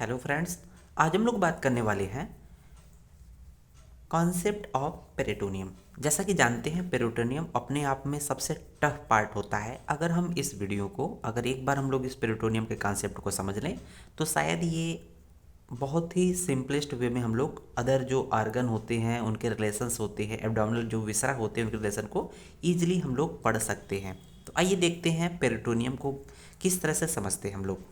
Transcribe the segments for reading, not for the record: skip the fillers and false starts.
Hello friends. आज हम लोग बात करने वाले हैं कॉन्सेप्ट ऑफ पेरिटोनियम। जैसा कि जानते हैं पेरिटोनियम अपने आप में सबसे टफ पार्ट होता है। अगर हम इस वीडियो को अगर एक बार हम लोग इस पेरिटोनियम के कॉन्सेप्ट को समझ लें तो शायद ये बहुत ही सिंपलेस्ट वे में हम लोग अदर जो आर्गन होते हैं उनके रिलेशंस होते हैं, एब्डोमिनल जो विसरा होते हैं उनके रिलेशन को ईजिली हम लोग पढ़ सकते हैं। तो आइए देखते हैं पेरिटोनियम को किस तरह से समझते हैं हम लोग।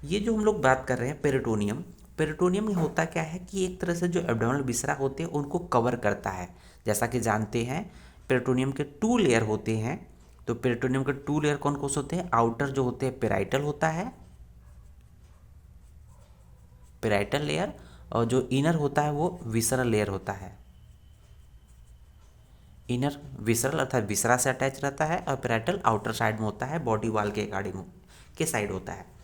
ये जो हम लोग बात कर रहे हैं पेरिटोनियम, पेरिटोनियम में होता क्या है कि एक तरह से जो एब्डोमिनल विसरा होते हैं उनको कवर करता है। जैसा कि जानते हैं पेरिटोनियम के टू लेयर होते हैं। तो पेरिटोनियम के टू लेयर कौन कौन से होते हैं? आउटर जो होते हैं पेराइटल होता है, पेराइटल लेयर, और जो इनर होता है वो विसरल लेयर होता है। इनर विसरल अर्थात विसरा से अटैच रहता है और पेराइटल आउटर साइड में होता है, बॉडी वॉल के अकॉर्डिंग के साइड होता है।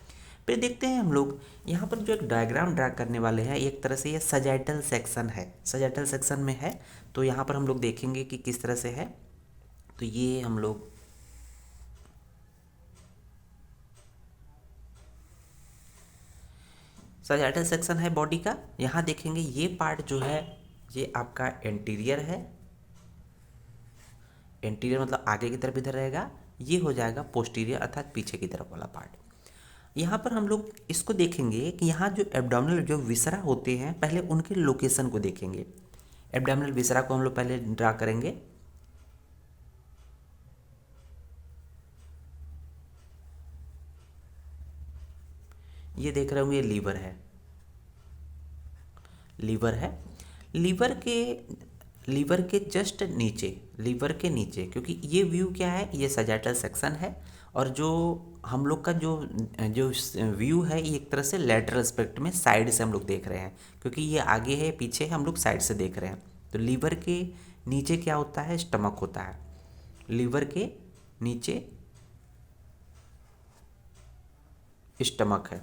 फिर देखते हैं हम लोग यहाँ पर जो एक डायग्राम ड्रा करने वाले हैं, एक तरह से ये सजाइटल सेक्शन है, सजाइटल सेक्शन में है। तो यहाँ पर हम लोग देखेंगे कि किस तरह से है। तो ये हम लोग सजाइटल सेक्शन है बॉडी का। यहाँ देखेंगे ये पार्ट जो है ये आपका एंटीरियर है। एंटीरियर मतलब आगे की तरफ इधर रहेगा। ये हो जाएगा पोस्टीरियर अर्थात पीछे की तरफ वाला पार्ट। यहाँ पर हम लोग इसको देखेंगे कि यहाँ जो एब्डोमिनल जो विसरा होते हैं पहले उनके लोकेशन को देखेंगे। एब्डोमिनल विसरा को हम लोग पहले ड्रा करेंगे। ये देख रहे होंगे ये लीवर है, लीवर है। लीवर के जस्ट नीचे, लीवर के नीचे, क्योंकि ये व्यू क्या है, ये सजाइटल सेक्शन है। और जो हम लोग का जो जो व्यू है ये एक तरह से लेटरल एस्पेक्ट में साइड से हम लोग देख रहे हैं, क्योंकि ये आगे है पीछे है, हम लोग साइड से देख रहे हैं। तो लीवर के नीचे क्या होता है? स्टमक होता है। लीवर के नीचे स्टमक है,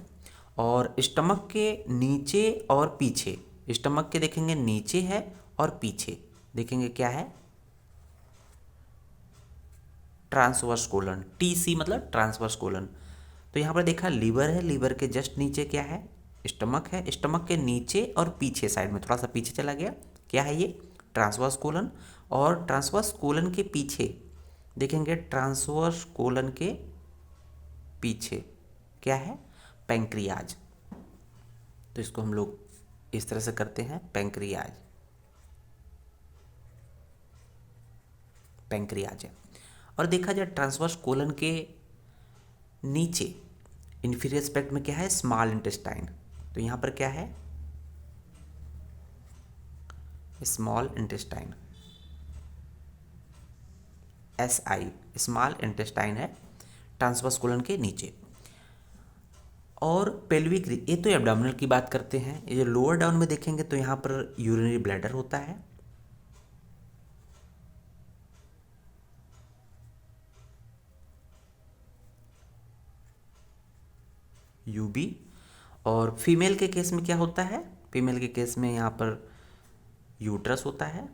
और स्टमक के नीचे और पीछे, स्टमक के देखेंगे नीचे है और पीछे देखेंगे क्या है? ट्रांसवर्स कोलन, टीसी मतलब ट्रांसवर्स कोलन। तो यहाँ पर देखा लीवर है, लीवर के जस्ट नीचे क्या है? स्टमक है। स्टमक के नीचे और पीछे साइड में थोड़ा सा पीछे चला गया, क्या है ये? Transverse colon. और ट्रांसवर्स कोलन के पीछे देखेंगे, ट्रांसवर्स कोलन के पीछे क्या है? पैंक्रियाज। तो इसको हम लोग इस तरह से करते हैं, पैंक्रियाज, पैंक्रियाज है। और देखा जाए ट्रांसवर्स कोलन के नीचे इंफीरियर एस्पेक्ट में क्या है? Small intestine. तो यहाँ पर क्या है? Small intestine, SI, small intestine है ट्रांसवर्स कोलन के नीचे। और पेल्विक, ये तो एब्डोमिनल की बात करते हैं। ये जो लोअर डाउन में देखेंगे तो यहाँ पर यूरिनरी ब्लैडर होता है, UB। और फीमेल के केस में क्या होता है? फीमेल के केस में यहाँ पर यूट्रस होता है,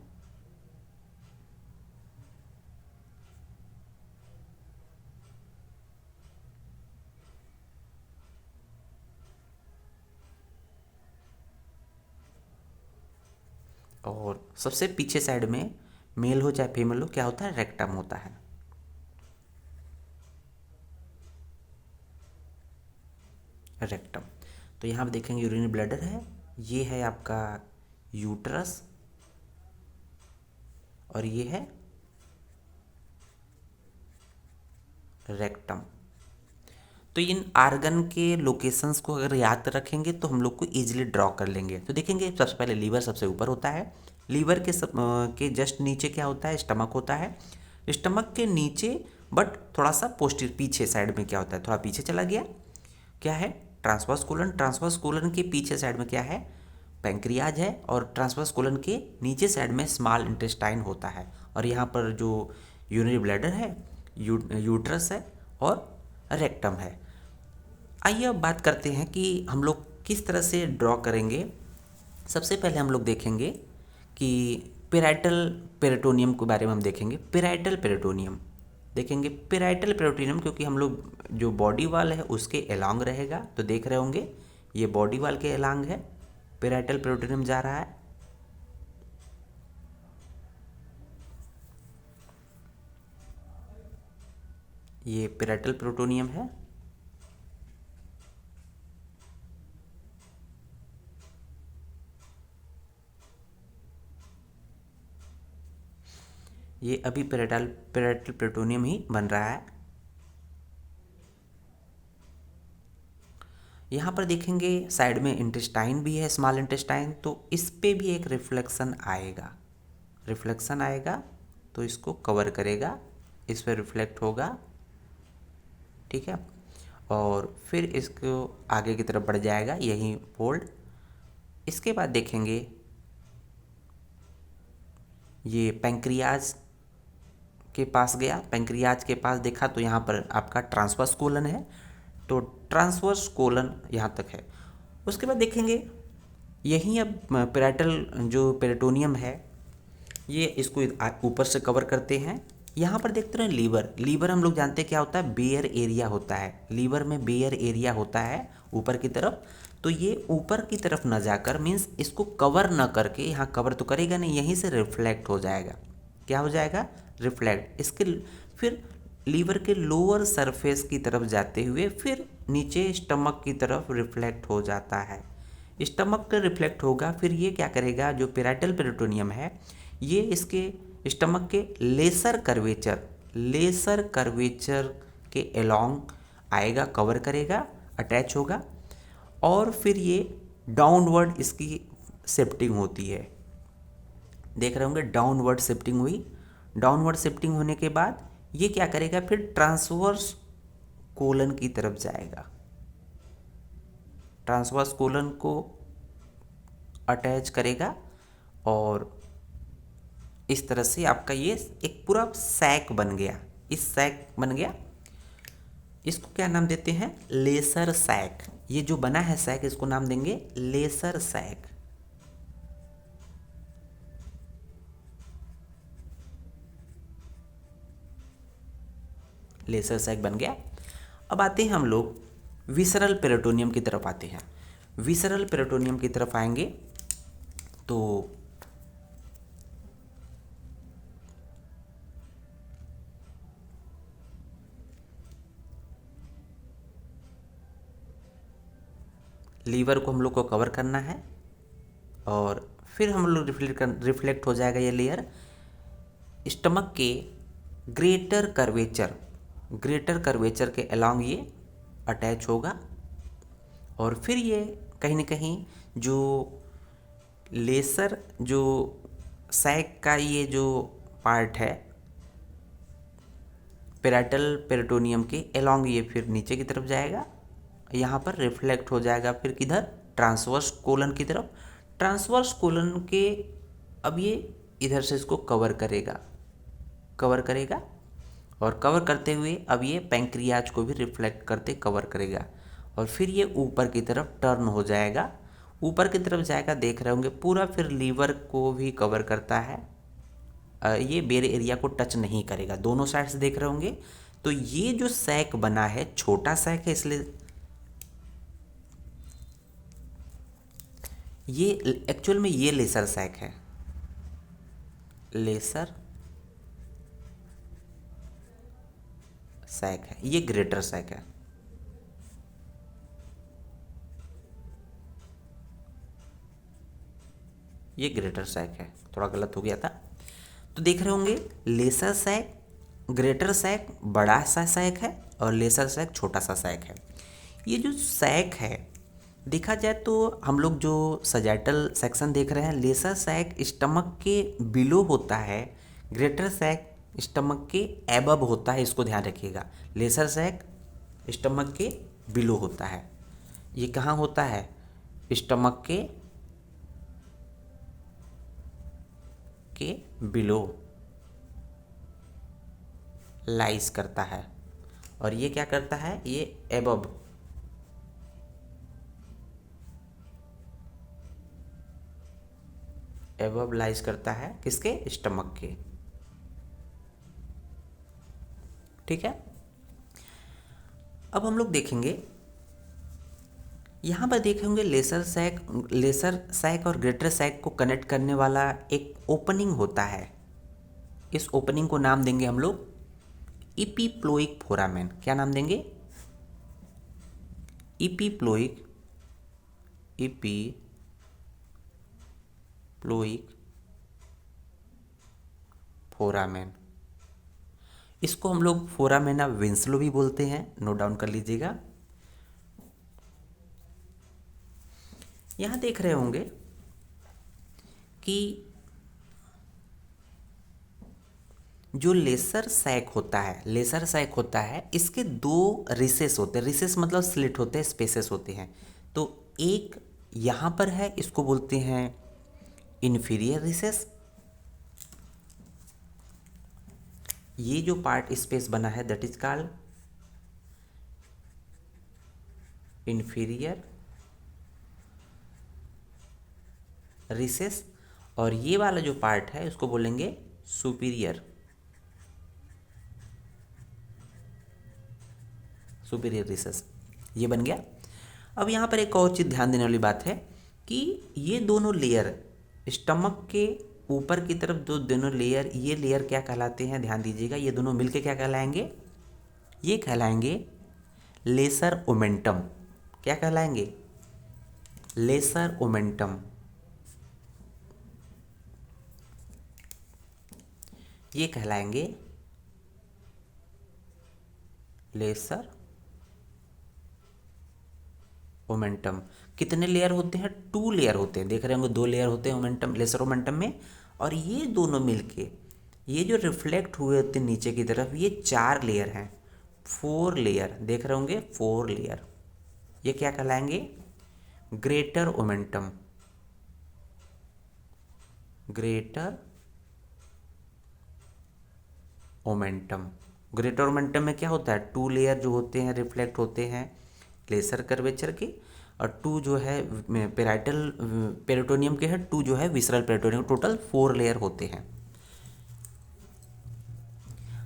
और सबसे पीछे साइड में मेल हो चाहे फीमेल हो क्या होता है? रेक्टम होता है। रेक्टम। तो यहाँ पे देखेंगे यूरिनरी ब्लैडर है, ये है आपका यूट्रस, और ये है रेक्टम। तो इन आर्गन के लोकेशंस को अगर याद रखेंगे तो हम लोग को ईजिली ड्रॉ कर लेंगे। तो देखेंगे सबसे पहले लीवर सबसे ऊपर होता है। लीवर के जस्ट नीचे क्या होता है? स्टमक होता है। स्टमक के नीचे बट थोड़ा सा पोस्टीरियर पीछे साइड में क्या होता है? थोड़ा पीछे चला गया, क्या है? Transverse colon. ट्रांसवर्स कोलन के पीछे साइड में क्या है? पैंक्रियाज है। और ट्रांसवर्स कोलन के नीचे साइड में स्मॉल इंटेस्टाइन होता है। और यहाँ पर जो यूरिनरी ब्लैडर है, यूट्रस है और रेक्टम है। आइए अब बात करते हैं कि हम लोग किस तरह से ड्रॉ करेंगे। सबसे पहले हम लोग देखेंगे कि पेराइटल पेरिटोनियम के बारे में हम देखेंगे। पेराइटल पेरिटोनियम देखेंगे, पेराइटल पेरिटोनियम क्योंकि हम लोग जो बॉडी वाल है उसके अलोंग रहेगा। तो देख रहे होंगे ये बॉडी वाल के अलांग है, पेराइटल पेरिटोनियम जा रहा है। ये पेराइटल पेरिटोनियम है। ये अभी पेराइटल पेरिटोनियम ही बन रहा है। यहाँ पर देखेंगे साइड में इंटेस्टाइन भी है, स्मॉल इंटेस्टाइन, तो इस पे भी एक रिफ्लेक्शन आएगा। रिफ्लेक्शन आएगा तो इसको कवर करेगा, इस पर रिफ्लेक्ट होगा, ठीक है, और फिर इसको आगे की तरफ बढ़ जाएगा, यही फोल्ड। इसके बाद देखेंगे ये पैंक्रियाज के पास गया, पैंक्रियाज के पास देखा तो यहाँ पर आपका ट्रांसवर्स कोलन है, तो ट्रांसवर्स कोलन यहाँ तक है। उसके बाद देखेंगे यहीं अब पेराइटल जो पेरिटोनियम है ये इसको ऊपर से कवर करते हैं। यहाँ पर देखते रहे लीवर, लीवर हम लोग जानते हैं क्या होता है, बेयर एरिया होता है, लीवर में बेयर एरिया होता है ऊपर की तरफ। तो ये ऊपर की तरफ न जाकर, मीन्स इसको कवर न करके, यहाँ कवर तो करेगा नहीं, यहीं से रिफ्लेक्ट हो जाएगा। क्या हो जाएगा, रिफ्लेक्ट। इसके फिर लीवर के लोअर सरफेस की तरफ जाते हुए फिर नीचे स्टमक की तरफ रिफ्लेक्ट हो जाता है। स्टमक का रिफ्लेक्ट होगा, फिर ये क्या करेगा, जो पेराइटल पेरिटोनियम है ये इसके स्टमक के लेसर कर्वेचर के अलोंग आएगा, कवर करेगा, अटैच होगा, और फिर ये डाउनवर्ड इसकी शिफ्टिंग होती है। देख रहे होंगे डाउनवर्ड शिफ्टिंग हुई। डाउनवर्ड शिफ्टिंग होने के बाद ये क्या करेगा, फिर ट्रांसवर्स कोलन की तरफ जाएगा, ट्रांसवर्स कोलन को अटैच करेगा, और इस तरह से आपका ये एक पूरा सैक बन गया। इस सैक बन गया, इसको क्या नाम देते हैं, लेसर सैक। ये जो बना है सैक, इसको नाम देंगे लेसर सैक। लेसर सैक बन गया। अब आते हैं हम लोग विसरल पेरिटोनियम की तरफ आते हैं। विसरल पेरिटोनियम की तरफ आएंगे तो लीवर को हम लोग को कवर करना है, और फिर हम लोग रिफ्लेक्ट हो जाएगा ये लेयर स्टमक के ग्रेटर कर्वेचर के अलोंग ये अटैच होगा, और फिर ये कहीं ना कहीं जो लेसर जो सैक का ये जो पार्ट है पेराइटल पेरिटोनियम के अलोंग, ये फिर नीचे की तरफ जाएगा, यहाँ पर रिफ्लेक्ट हो जाएगा, फिर किधर, ट्रांसवर्स कोलन की तरफ। ट्रांसवर्स कोलन के अब ये इधर से इसको कवर करेगा, और कवर करते हुए अब ये पैंक्रियाज को भी रिफ्लेक्ट करते कवर करेगा, और फिर ये ऊपर की तरफ टर्न हो जाएगा, ऊपर की तरफ जाएगा, देख रहे होंगे पूरा, फिर लीवर को भी कवर करता है। ये बेयर एरिया को टच नहीं करेगा, दोनों साइड से देख रहे होंगे। तो ये जो सैक बना है छोटा सैक है, इसलिए ये एक्चुअल में ये लेसर सैक है, लेसर सैक है, ये ग्रेटर सैक है। ये ग्रेटर सैक है, थोड़ा गलत हो गया था। तो देख रहे होंगे लेसर सैक, ग्रेटर सैक बड़ा सा सैक है, और लेसर सैक छोटा सा सैक है। ये जो सैक है देखा जाए तो हम लोग जो सजाइटल सेक्शन देख रहे हैं, लेसर सैक स्टमक के बिलो होता है, ग्रेटर सैक स्टमक के एबव होता है, इसको ध्यान रखिएगा। लेसर सैक स्टमक के बिलो होता है, ये कहाँ होता है, स्टमक के बिलो लाइज करता है, और ये क्या करता है, ये एबव लाइज करता है, किसके, स्टमक के। ठीक है। अब हम लोग देखेंगे यहाँ पर देखे होंगे लेसर सैक और ग्रेटर सैक को कनेक्ट करने वाला एक ओपनिंग होता है। इस ओपनिंग को नाम देंगे हम लोग इपीप्लोइक फोरामेन। क्या नाम देंगे? Epiploic foramen. इसको हम लोग फोरामेना विंसलो भी बोलते हैं, नोट डाउन कर लीजिएगा। यहाँ देख रहे होंगे कि जो लेसर सैक होता है इसके दो रिसेस होते हैं। रिसेस मतलब स्लिट होते हैं, स्पेसेस होते हैं। तो एक यहाँ पर है, इसको बोलते हैं इन्फीरियर रिसेस। ये जो पार्ट स्पेस बना है that is called inferior recess, और ये वाला जो पार्ट है उसको बोलेंगे सुपीरियर रिसेस। ये बन गया। अब यहाँ पर एक और चीज़ ध्यान देने वाली बात है कि ये दोनों लेयर स्टमक के ऊपर की तरफ जो दोनों लेयर, ये लेयर क्या कहलाते हैं? ध्यान दीजिएगा, ये दोनों मिलके क्या कहलाएंगे? ये कहलाएंगे लेसर ओमेंटम। क्या कहलाएंगे? Lesser omentum. ये कहलाएंगे लेसर ओमेंटम। कितने लेयर होते हैं? 2 लेयर होते हैं। देख रहे होंगे 2 लेयर होते हैं ओमेंटम, लेसर ओमेंटम में। और ये दोनों मिलके ये जो रिफ्लेक्ट हुए होते हैं नीचे की तरफ, ये 4 लेयर हैं, 4 लेयर। देख रहे होंगे 4 लेयर। ये क्या कहलाएंगे? Greater omentum. ग्रेटर ओमेंटम में क्या होता है? 2 लेयर जो होते हैं रिफ्लेक्ट होते हैं लेसर कर्वेचर के, और 2 जो है पेराइटल पेरिटोनियम के है, 2 जो है विसरल पेरिटोनियम। टोटल 4 लेयर होते हैं।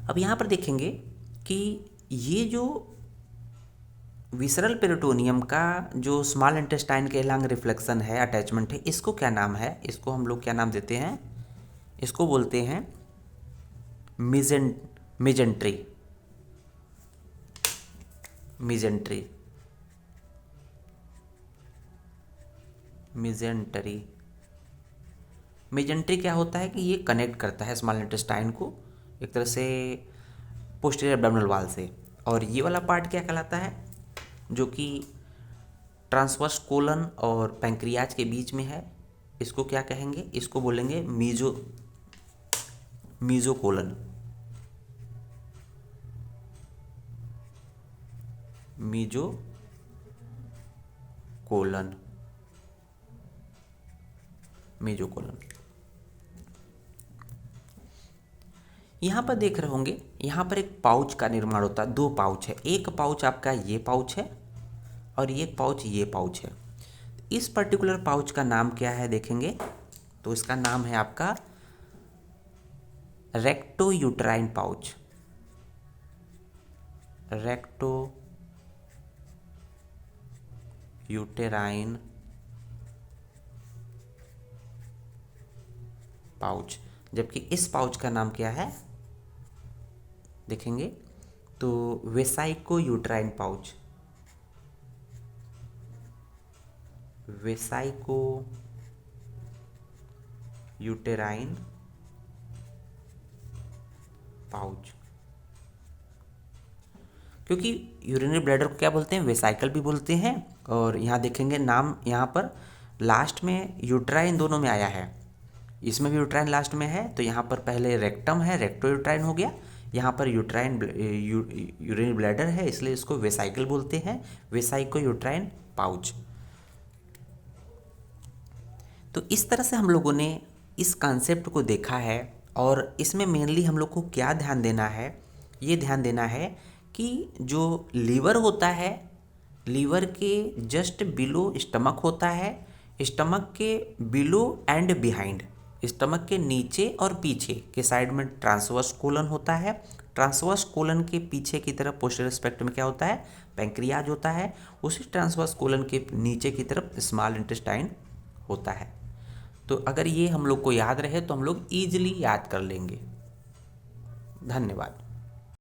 अब यहाँ पर देखेंगे कि ये जो विसरल पेरिटोनियम का जो स्मॉल इंटेस्टाइन के लंग रिफ्लेक्शन है, अटैचमेंट है, इसको क्या नाम है? इसको हम लोग क्या नाम देते हैं? इसको बोलते हैं मिजेंट्री। मिजेंट्री क्या होता है कि ये कनेक्ट करता है स्मॉल इंटेस्टाइन को एक तरह से पोस्टीरियर एब्डोमिनल वॉल से। और ये वाला पार्ट क्या कहलाता है? जो कि ट्रांसवर्स कोलन और पैंक्रियाज के बीच में है, इसको क्या कहेंगे? इसको बोलेंगे मीजोकोलन। मीजोकोलन। यहाँ पर देख रहे होंगे, यहाँ पर एक पाउच का निर्माण होता है। 2 पाउच है, एक पाउच आपका ये पाउच है और एक पाउच ये पाउच है। इस पर्टिकुलर पाउच का नाम क्या है देखेंगे तो इसका नाम है आपका recto uterine pouch. Recto uterine pouch. जबकि इस पाउच का नाम क्या है देखेंगे तो vesico uterine pouch. Vesico uterine pouch. क्योंकि यूरिनरी ब्लैडर को क्या बोलते हैं? वेसाइकल भी बोलते हैं। और यहाँ देखेंगे नाम यहाँ पर लास्ट में यूट्राइन दोनों में आया है। इसमें भी यूट्राइन लास्ट में है, तो यहाँ पर पहले रेक्टम है, रेक्टो यूट्राइन हो गया। यहाँ पर यूरिनरी ब्लैडर है, इसलिए इसको वेसाइकल बोलते हैं, वेसाइको यूट्राइन पाउच। तो इस तरह से हम लोगों ने इस कॉन्सेप्ट को देखा है। और इसमें मेनली हम लोग को क्या ध्यान देना है? ये ध्यान देना है कि जो लीवर होता है, लीवर के जस्ट बिलो स्टमक होता है, स्टमक के बिलो एंड बिहाइंड, स्टमक के नीचे और पीछे के साइड में ट्रांसवर्स कोलन होता है, ट्रांसवर्स कोलन के पीछे की तरफ पोस्टीरियर एस्पेक्ट में क्या होता है, पैंक्रियाज होता है। उसी ट्रांसवर्स कोलन के नीचे की तरफ स्मॉल इंटेस्टाइन होता है। तो अगर ये हम लोग को याद रहे तो हम लोग ईजिली याद कर लेंगे। धन्यवाद।